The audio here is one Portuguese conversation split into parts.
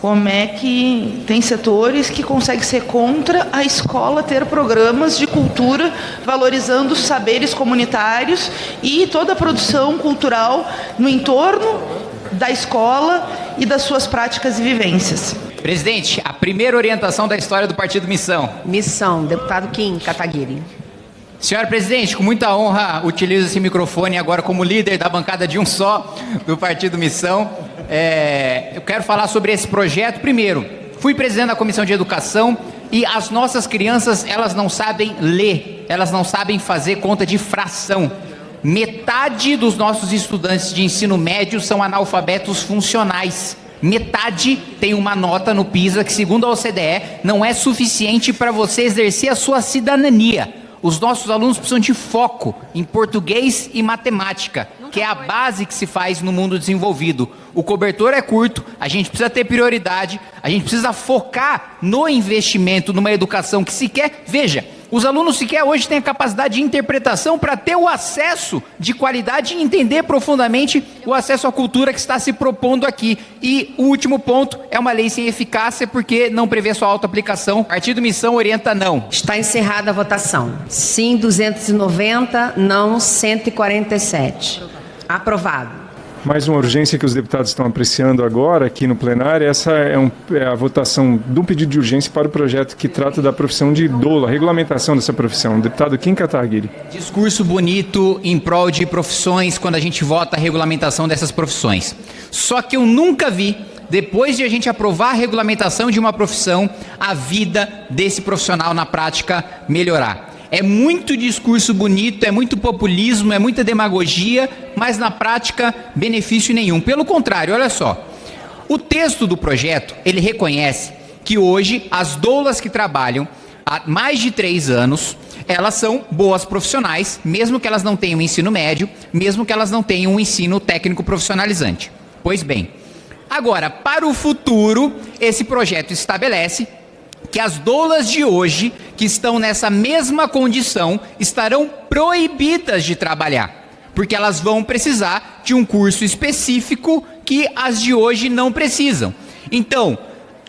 Como é que tem setores que conseguem ser contra a escola ter programas de cultura valorizando os saberes comunitários e toda a produção cultural no entorno da escola e das suas práticas e vivências? Presidente, a primeira orientação da história do Partido Missão. Missão, deputado Kim Kataguiri. Senhora presidente, com muita honra, utilizo esse microfone agora como líder da bancada de um só do Partido Missão. Eu quero falar sobre esse projeto. Primeiro, fui presidente da Comissão de Educação e as nossas crianças, elas não sabem ler, elas não sabem fazer conta de fração. Metade dos nossos estudantes de ensino médio são analfabetos funcionais. Metade tem uma nota no PISA que, segundo a OCDE, não é suficiente para você exercer a sua cidadania. Os nossos alunos precisam de foco em português e matemática, que é a base que se faz no mundo desenvolvido. O cobertor é curto, a gente precisa ter prioridade, a gente precisa focar no investimento, numa educação que sequer... Veja, os alunos sequer hoje têm a capacidade de interpretação para ter o acesso de qualidade e entender profundamente o acesso à cultura que está se propondo aqui. E o último ponto é uma lei sem eficácia porque não prevê sua auto-aplicação. Partido Missão orienta não. Está encerrada a votação. Sim, 290, não 147. Aprovado. Mais uma urgência que os deputados estão apreciando agora aqui no plenário, essa é a votação do pedido de urgência para o projeto que trata da profissão de doula, a regulamentação dessa profissão. Deputado Kim Kataguiri. Discurso bonito em prol de profissões quando a gente vota a regulamentação dessas profissões. Só que eu nunca vi, depois de a gente aprovar a regulamentação de uma profissão, a vida desse profissional na prática melhorar. É muito discurso bonito, é muito populismo, é muita demagogia, mas na prática, benefício nenhum. Pelo contrário, olha só, o texto do projeto, ele reconhece que hoje as doulas que trabalham há mais de 3 anos, elas são boas profissionais, mesmo que elas não tenham ensino médio, mesmo que elas não tenham um ensino técnico profissionalizante. Pois bem, agora, para o futuro, esse projeto estabelece que as doulas de hoje, que estão nessa mesma condição, estarão proibidas de trabalhar, porque elas vão precisar de um curso específico que as de hoje não precisam. Então,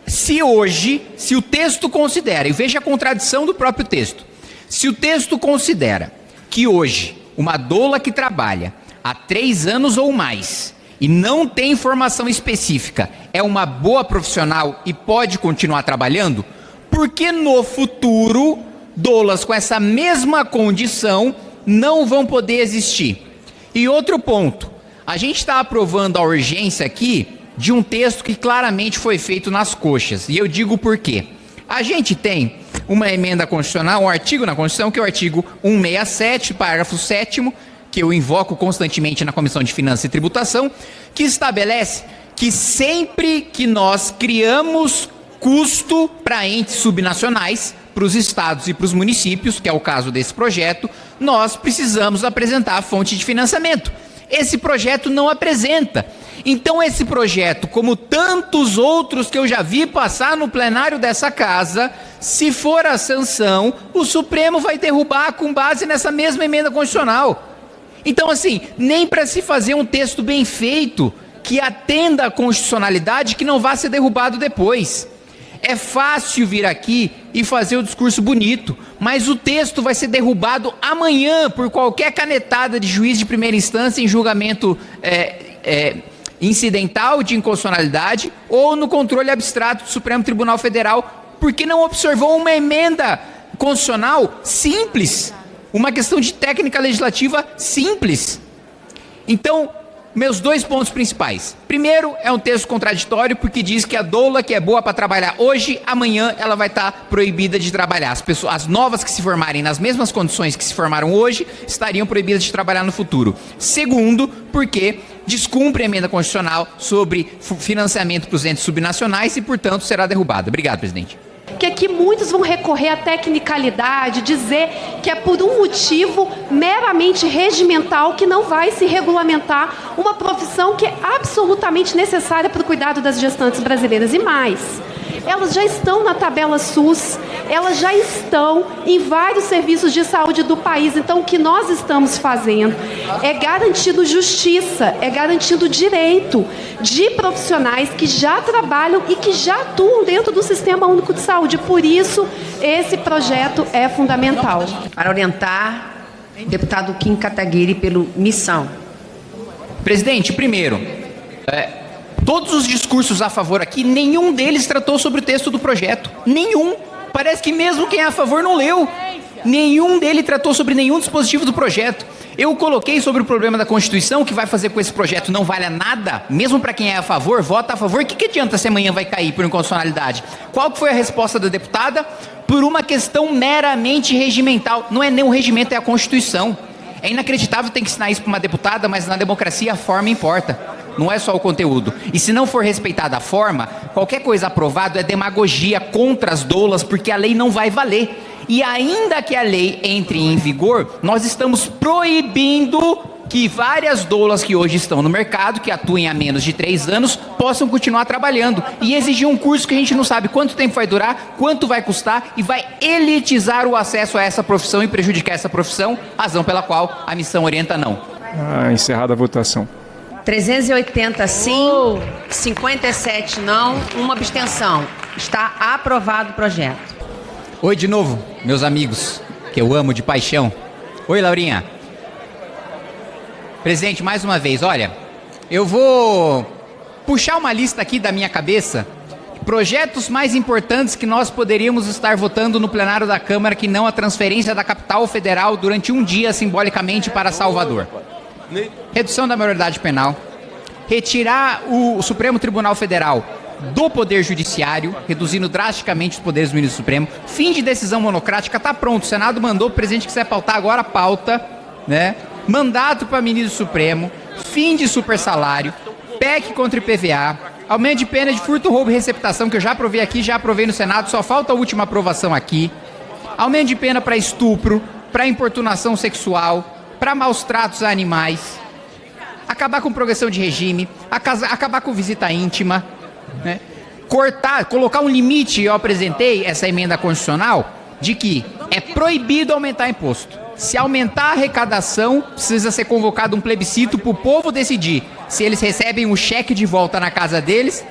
se o texto considera, e veja a contradição do próprio texto, se o texto considera que hoje uma doula que trabalha há 3 anos ou mais e não tem formação específica é uma boa profissional e pode continuar trabalhando, porque no futuro, doulas com essa mesma condição não vão poder existir. E outro ponto, a gente está aprovando a urgência aqui de um texto que claramente foi feito nas coxas, e eu digo por quê. A gente tem uma emenda constitucional, um artigo na Constituição, que é o artigo 167, parágrafo 7º, que eu invoco constantemente na Comissão de Finanças e Tributação, que estabelece que sempre que nós criamos custo para entes subnacionais, para os estados e para os municípios, que é o caso desse projeto, nós precisamos apresentar a fonte de financiamento. Esse projeto não apresenta. Então esse projeto, como tantos outros que eu já vi passar no plenário dessa casa, se for a sanção, o Supremo vai derrubar com base nessa mesma emenda constitucional. Então assim, nem para se fazer um texto bem feito, que atenda à constitucionalidade, que não vá ser derrubado depois. É fácil vir aqui e fazer o discurso bonito, mas o texto vai ser derrubado amanhã por qualquer canetada de juiz de primeira instância em julgamento incidental de inconstitucionalidade ou no controle abstrato do Supremo Tribunal Federal, porque não observou uma emenda constitucional simples, uma questão de técnica legislativa simples. Então, meus 2 pontos principais. Primeiro, é um texto contraditório porque diz que a doula que é boa para trabalhar hoje, amanhã ela vai estar proibida de trabalhar. As novas que se formarem nas mesmas condições que se formaram hoje, estariam proibidas de trabalhar no futuro. Segundo, porque descumpre a emenda constitucional sobre financiamento para os entes subnacionais e, portanto, será derrubada. Obrigado, presidente. Que aqui muitos vão recorrer à tecnicalidade, dizer que é por um motivo meramente regimental que não vai se regulamentar uma profissão que é absolutamente necessária para o cuidado das gestantes brasileiras. E mais, elas já estão na tabela SUS, elas já estão em vários serviços de saúde do país. Então, o que nós estamos fazendo é garantindo justiça, é garantindo direito de profissionais que já trabalham e que já atuam dentro do Sistema Único de Saúde. Por isso, esse projeto é fundamental. Para orientar, deputado Kim Kataguiri, pelo Missão. Presidente, primeiro, todos os discursos a favor aqui, nenhum deles tratou sobre o texto do projeto. Nenhum. Parece que mesmo quem é a favor não leu. Nenhum dele tratou sobre nenhum dispositivo do projeto. Eu coloquei sobre o problema da Constituição, que vai fazer com que esse projeto não valha nada, mesmo para quem é a favor, vota a favor. O que adianta se amanhã vai cair por inconstitucionalidade? Qual que foi a resposta da deputada? Por uma questão meramente regimental. Não é nem o regimento, é a Constituição. É inacreditável ter que ensinar isso para uma deputada, mas na democracia a forma importa. Não é só o conteúdo. E se não for respeitada a forma, qualquer coisa aprovada é demagogia contra as doulas, porque a lei não vai valer. E ainda que a lei entre em vigor, nós estamos proibindo que várias doulas que hoje estão no mercado, que atuem há menos de 3 anos, possam continuar trabalhando. E exigir um curso que a gente não sabe quanto tempo vai durar, quanto vai custar, e vai elitizar o acesso a essa profissão e prejudicar essa profissão, razão pela qual a missão orienta não. Encerrada a votação. 380 sim, 57 não, uma abstenção. Está aprovado o projeto. Oi de novo, meus amigos, que eu amo de paixão. Oi, Laurinha. Presidente, mais uma vez, olha, eu vou puxar uma lista aqui da minha cabeça, projetos mais importantes que nós poderíamos estar votando no plenário da Câmara, que não a transferência da capital federal durante um dia, simbolicamente, para Salvador. Redução da maioridade penal, retirar o Supremo Tribunal Federal do Poder Judiciário, reduzindo drasticamente os poderes do ministro Supremo, fim de decisão monocrática, tá pronto, o Senado mandou, o presidente quiser pautar agora, pauta, né? Mandato para ministro Supremo, fim de super salário, PEC contra IPVA, aumento de pena de furto, roubo e receptação, que eu já aprovei aqui, já aprovei no Senado, só falta a última aprovação aqui, aumento de pena para estupro, para importunação sexual, para maus tratos a animais, acabar com progressão de regime, acabar com visita íntima, né? Colocar um limite, eu apresentei essa emenda constitucional, de que é proibido aumentar imposto. Se aumentar a arrecadação, precisa ser convocado um plebiscito para o povo decidir se eles recebem um cheque de volta na casa deles,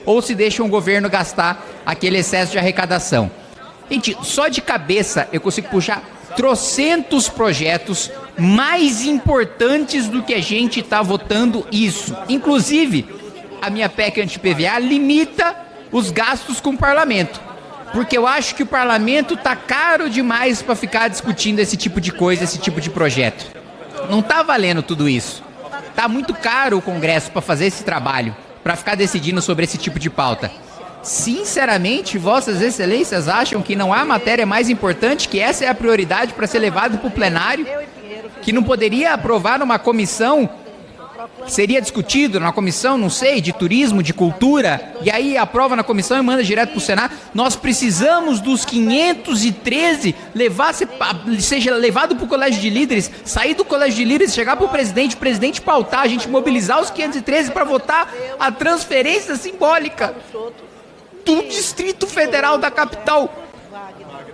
ou se deixam o governo gastar aquele excesso de arrecadação. Gente, só de cabeça eu consigo puxar trocentos projetos mais importantes do que a gente está votando isso. Inclusive, a minha PEC anti-PVA limita os gastos com o parlamento. Porque eu acho que o parlamento está caro demais para ficar discutindo esse tipo de coisa, esse tipo de projeto. Não está valendo tudo isso. Está muito caro o Congresso para fazer esse trabalho, para ficar decidindo sobre esse tipo de pauta. Sinceramente, vossas excelências acham que não há matéria mais importante, que essa é a prioridade para ser levado para o plenário? Que não poderia aprovar numa comissão? Seria discutido na comissão, não sei, de turismo, de cultura, e aí aprova na comissão e manda direto para o Senado. Nós precisamos dos 513, seja levado para o colégio de líderes, sair do colégio de líderes, chegar para o presidente pautar, a gente mobilizar os 513 para votar a transferência simbólica do Distrito Federal da capital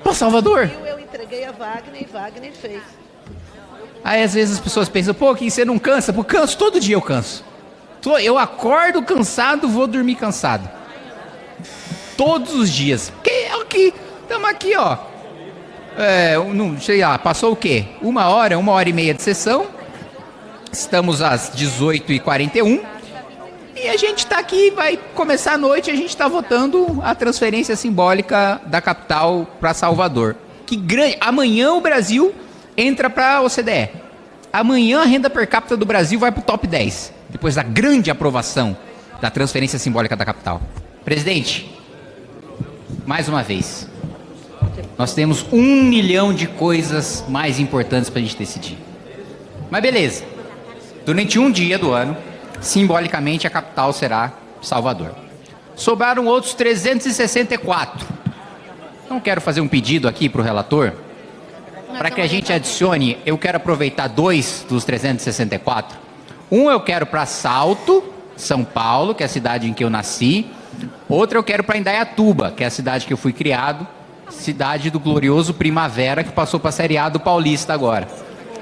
para Salvador. Eu entreguei a Wagner e Wagner fez. Aí às vezes as pessoas pensam, pô, que você não cansa? Pô, canso, todo dia eu canso. Eu acordo cansado, vou dormir cansado. Todos os dias. Estamos aqui, ó. Sei lá, passou o quê? 1h30 de sessão. Estamos às 18h41. E a gente está aqui, vai começar a noite, a gente está votando a transferência simbólica da capital para Salvador. Que grande! Amanhã o Brasil entra para a OCDE. Amanhã a renda per capita do Brasil vai para o top 10, depois da grande aprovação da transferência simbólica da capital. Presidente, mais uma vez, nós temos 1 milhão de coisas mais importantes para a gente decidir. Mas beleza, durante um dia do ano, simbolicamente a capital será Salvador. Sobraram outros 364. Não quero fazer um pedido aqui para o relator, para que a gente adicione, eu quero aproveitar 2 dos 364. Um eu quero para Salto, São Paulo, que é a cidade em que eu nasci, Outra eu quero para Indaiatuba, que é a cidade que eu fui criado, cidade do glorioso Primavera, que passou para a Série A do Paulista agora.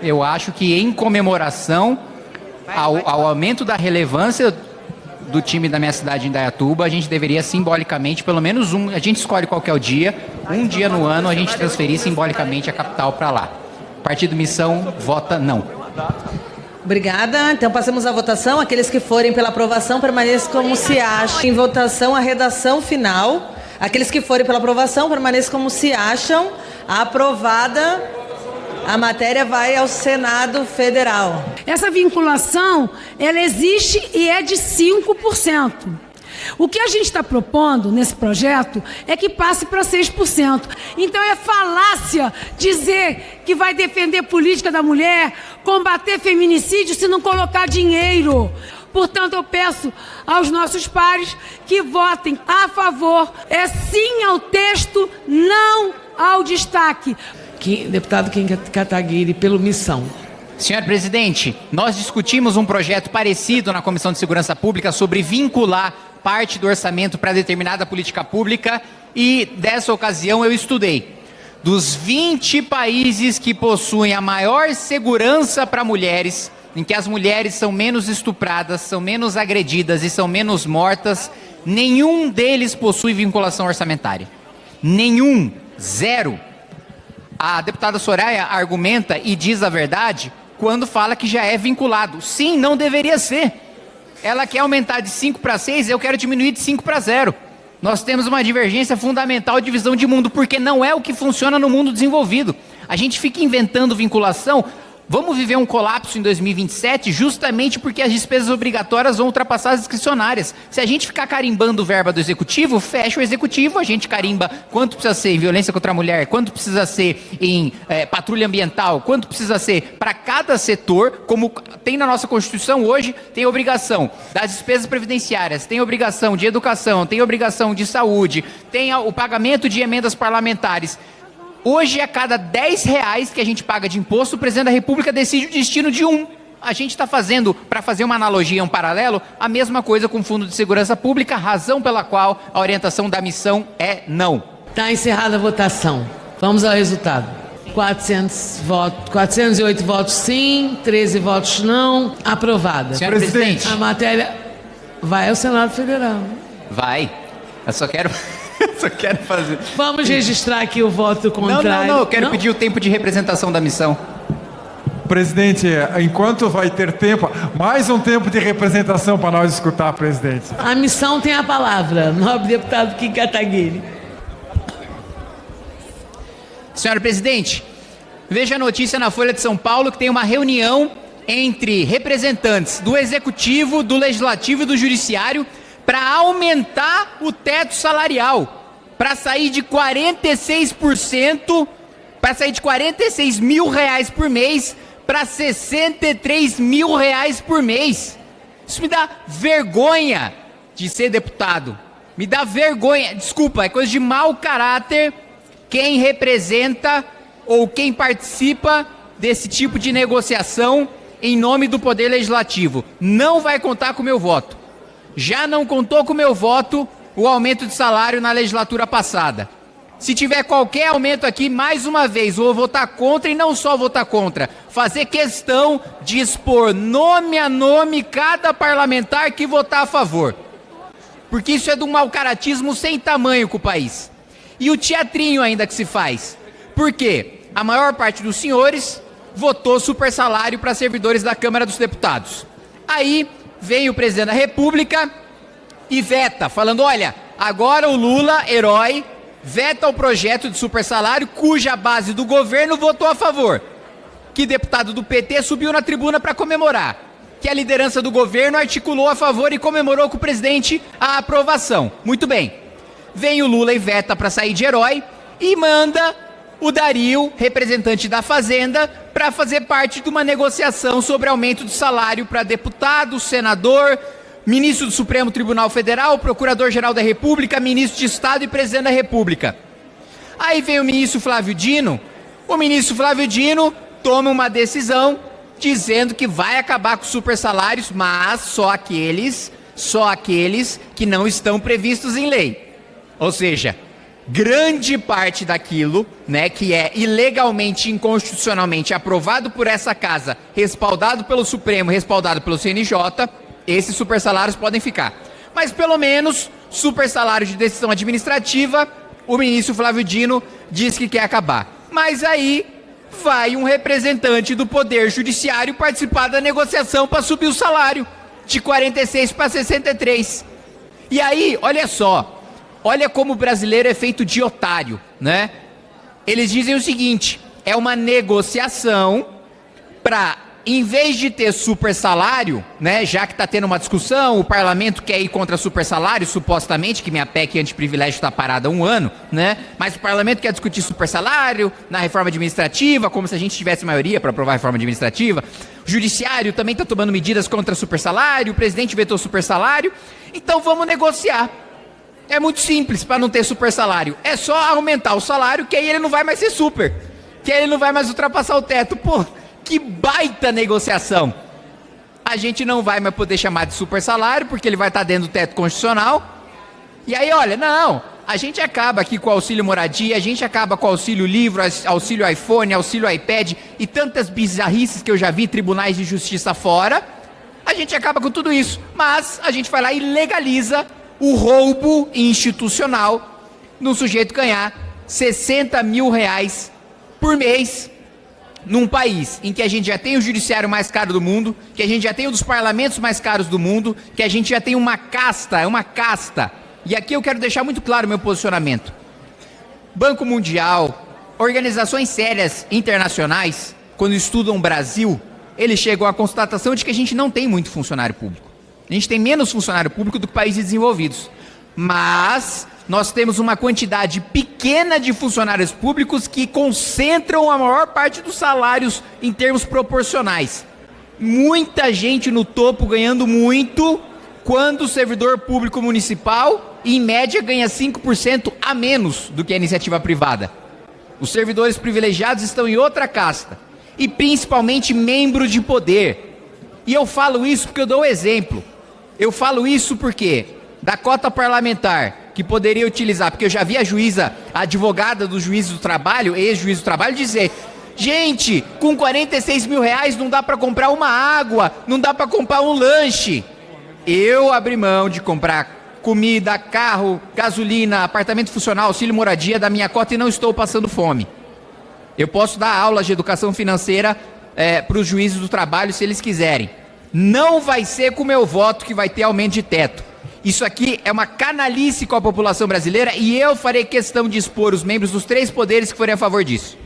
Eu acho que em comemoração ao aumento da relevância do time da minha cidade em Indaiatuba, a gente deveria simbolicamente, pelo menos a gente escolhe qual que é o dia, um dia no ano a gente transferir simbolicamente a capital para lá. Partido Missão vota não. Obrigada. Então passamos à votação. Aqueles que forem pela aprovação permaneçam como se acham. Em votação a redação final. Aqueles que forem pela aprovação permaneçam como se acham. Aprovada. A matéria vai ao Senado Federal. Essa vinculação, ela existe e é de 5%. O que a gente está propondo nesse projeto é que passe para 6%. Então é falácia dizer que vai defender política da mulher, combater feminicídio se não colocar dinheiro. Portanto, eu peço aos nossos pares que votem a favor. É sim ao texto, não ao destaque. Deputado Kim Kataguiri, pelo Missão. Senhor presidente, nós discutimos um projeto parecido na Comissão de Segurança Pública sobre vincular parte do orçamento para determinada política pública e, dessa ocasião, eu estudei. Dos 20 países que possuem a maior segurança para mulheres, em que as mulheres são menos estupradas, são menos agredidas e são menos mortas, nenhum deles possui vinculação orçamentária. Nenhum. Zero. A deputada Soraya argumenta e diz a verdade quando fala que já é vinculado. Sim, não deveria ser. Ela quer aumentar de 5 para 6, eu quero diminuir de 5 para 0. Nós temos uma divergência fundamental de visão de mundo, porque não é o que funciona no mundo desenvolvido. A gente fica inventando vinculação. Vamos viver um colapso em 2027 justamente porque as despesas obrigatórias vão ultrapassar as discricionárias. Se a gente ficar carimbando verba do executivo, fecha o executivo, a gente carimba quanto precisa ser em violência contra a mulher, quanto precisa ser em patrulha ambiental, quanto precisa ser para cada setor, como tem na nossa Constituição hoje, tem obrigação das despesas previdenciárias, tem obrigação de educação, tem obrigação de saúde, tem o pagamento de emendas parlamentares. Hoje, a cada 10 reais que a gente paga de imposto, o presidente da República decide o destino de um. A gente está fazendo, para fazer uma analogia, um paralelo, a mesma coisa com o Fundo de Segurança Pública, razão pela qual a orientação da missão é não. Está encerrada a votação. Vamos ao resultado. 408 votos sim, 13 votos não. Aprovada. Senhor presidente. A matéria vai ao Senado Federal. Vai. Eu só quero fazer... Vamos registrar aqui o voto contrário. Não, eu quero pedir o tempo de representação da missão. Presidente, enquanto vai ter tempo, mais um tempo de representação para nós escutar, presidente. A missão tem a palavra, nobre deputado Kim Kataguiri. Senhor presidente, veja a notícia na Folha de São Paulo que tem uma reunião entre representantes do Executivo, do Legislativo e do Judiciário para aumentar o teto salarial, para sair de 46%, para sair de 46 mil reais por mês para 63 mil reais por mês. Isso me dá vergonha de ser deputado. Me dá vergonha, desculpa, é coisa de mau caráter quem representa ou quem participa desse tipo de negociação em nome do Poder Legislativo. Não vai contar com o meu voto. Já não contou com o meu voto o aumento de salário na legislatura passada. Se tiver qualquer aumento aqui, mais uma vez, vou votar contra e não só votar contra, fazer questão de expor nome a nome cada parlamentar que votar a favor. Porque isso é de um mau-caratismo sem tamanho com o país. E o teatrinho ainda que se faz. Por quê? A maior parte dos senhores votou super salário para servidores da Câmara dos Deputados. Aí vem o presidente da República e veta, falando, olha, agora o Lula, herói, veta o projeto de super salário cuja base do governo votou a favor. Que deputado do PT subiu na tribuna para comemorar. Que a liderança do governo articulou a favor e comemorou com o presidente a aprovação. Muito bem. Vem o Lula e veta para sair de herói e manda o Dario, representante da Fazenda, para fazer parte de uma negociação sobre aumento de salário para deputado, senador, ministro do Supremo Tribunal Federal, procurador-geral da República, ministro de Estado e presidente da República. Aí vem o ministro Flávio Dino toma uma decisão dizendo que vai acabar com os super salários, mas só aqueles Só aqueles que não estão previstos em lei. Ou seja, grande parte daquilo, né, que é ilegalmente, inconstitucionalmente aprovado por essa casa, respaldado pelo Supremo, respaldado pelo CNJ, esses supersalários podem ficar. Mas pelo menos supersalário de decisão administrativa, o ministro Flávio Dino diz que quer acabar. Mas aí vai um representante do Poder Judiciário participar da negociação para subir o salário de 46 para 63. E aí, olha só, olha como o brasileiro é feito de otário, né? Eles dizem o seguinte, é uma negociação para, em vez de ter super salário, né, já que está tendo uma discussão, o parlamento quer ir contra super salário, supostamente, que minha PEC antiprivilégio está parada há 1 ano, né? Mas o parlamento quer discutir super salário na reforma administrativa, como se a gente tivesse maioria para aprovar a reforma administrativa. O judiciário também está tomando medidas contra super salário, o presidente vetou super salário, então vamos negociar. É muito simples para não ter super salário. É só aumentar o salário, que aí ele não vai mais ser super, que aí ele não vai mais ultrapassar o teto. Pô, que baita negociação. A gente não vai mais poder chamar de super salário, porque ele vai estar dentro do teto constitucional. E aí, olha, não, a gente acaba aqui com o auxílio moradia, a gente acaba com o auxílio livro, auxílio iPhone, auxílio iPad e tantas bizarrices que eu já vi tribunais de justiça fora. A gente acaba com tudo isso, mas a gente vai lá e legaliza o roubo institucional no sujeito ganhar 60 mil reais por mês num país em que a gente já tem o judiciário mais caro do mundo, que a gente já tem um dos parlamentos mais caros do mundo, que a gente já tem uma casta, E aqui eu quero deixar muito claro o meu posicionamento. Banco Mundial, organizações sérias internacionais, quando estudam o Brasil, eles chegam à constatação de que a gente não tem muito funcionário público. A gente tem menos funcionário público do que países desenvolvidos. Mas nós temos uma quantidade pequena de funcionários públicos que concentram a maior parte dos salários em termos proporcionais. Muita gente no topo ganhando muito, quando o servidor público municipal, em média, ganha 5% a menos do que a iniciativa privada. Os servidores privilegiados estão em outra casta. E principalmente membros de poder. E eu falo isso porque eu dou um exemplo. Eu falo isso porque da cota parlamentar que poderia utilizar, porque eu já vi a juíza, a advogada dos juízes do trabalho, ex-juiz do trabalho, dizer: gente, com 46 mil reais não dá para comprar uma água, não dá para comprar um lanche. Eu abri mão de comprar comida, carro, gasolina, apartamento funcional, auxílio moradia da minha cota e não estou passando fome. Eu posso dar aulas de educação financeira para os juízes do trabalho se eles quiserem. Não vai ser com o meu voto que vai ter aumento de teto. Isso aqui é uma canalice com a população brasileira e eu farei questão de expor os membros dos 3 poderes que forem a favor disso.